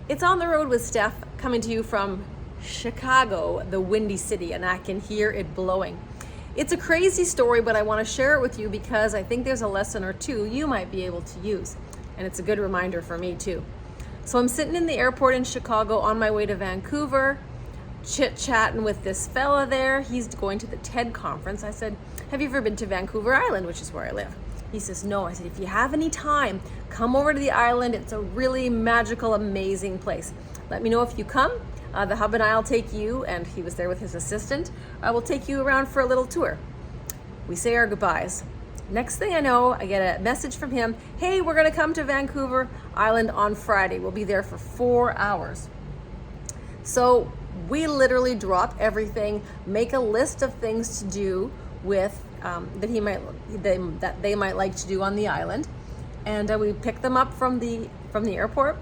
It's On the Road with Steph, coming to you from Chicago, the Windy City, and I can hear it blowing. It's a crazy story, but I want to share it with you because I think there's a lesson or two you might be able to use. And it's a good reminder for me too. So I'm sitting in the airport in Chicago on my way to Vancouver, chit-chatting with this fella there. He's going to the TED conference. I said, have you ever been to Vancouver Island, which is where I live? He says, no. I said, if you have any time, come over to the island. It's a really magical, amazing place. Let me know if you come. The hub and I'll take you, and he was there with his assistant. I will take you around for a little tour. We say our goodbyes. Next thing I know, I get a message from him. Hey, we're gonna come to Vancouver Island on Friday. We'll be there for 4 hours. So we literally drop everything, make a list of things to do with that they might like to do on the island, and we pick them up from the airport,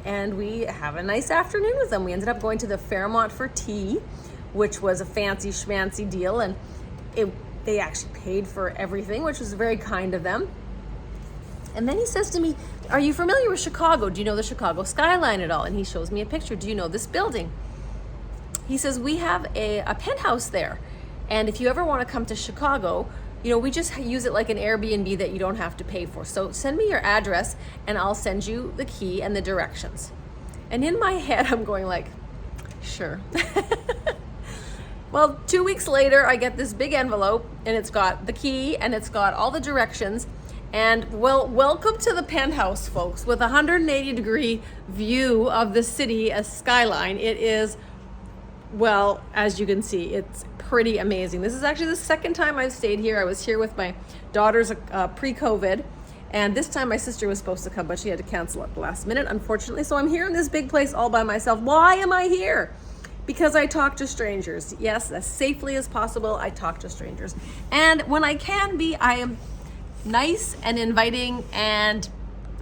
and we have a nice afternoon with them. We ended up going to the Fairmont for tea, which was a fancy schmancy deal, and they actually paid for everything, which was very kind of them. And then he says to me, are you familiar with Chicago? Do you know the Chicago skyline at all? And he shows me a picture. Do you know this building? He says, we have a penthouse there. And if you ever want to come to Chicago, we just use it like an Airbnb that you don't have to pay for. So send me your address and I'll send you the key and the directions. And in my head, I'm going like, sure. Well, 2 weeks later, I get this big envelope and it's got the key and it's got all the directions. And welcome to the penthouse, folks, with a 180-degree view of the city, a skyline. It is, well, as you can see, it's pretty amazing. This is actually the second time I've stayed here. I was here with my daughters pre-COVID, and this time my sister was supposed to come, but she had to cancel at the last minute, unfortunately. So I'm here in this big place all by myself. Why am I here? Because I talk to strangers. Yes, as safely as possible, I talk to strangers. And when I can be, I am nice and inviting, and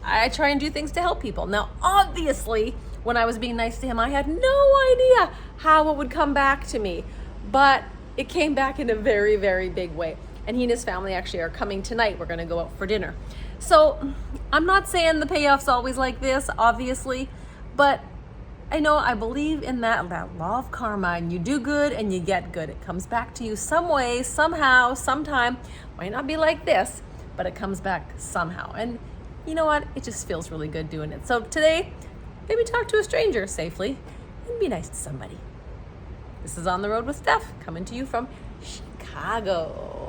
I try and do things to help people. Now, obviously, when I was being nice to him, I had no idea how it would come back to me, but it came back in a very, very big way. And he and his family actually are coming tonight. We're going to go out for dinner. So I'm not saying the payoff's always like this, obviously, but I believe in that law of karma, and you do good and you get good. It comes back to you some way, somehow, sometime. Might not be like this, but it comes back somehow. And you know what? It just feels really good doing it. So today, maybe talk to a stranger safely and be nice to somebody. This is On the Road with Steph, coming to you from Chicago.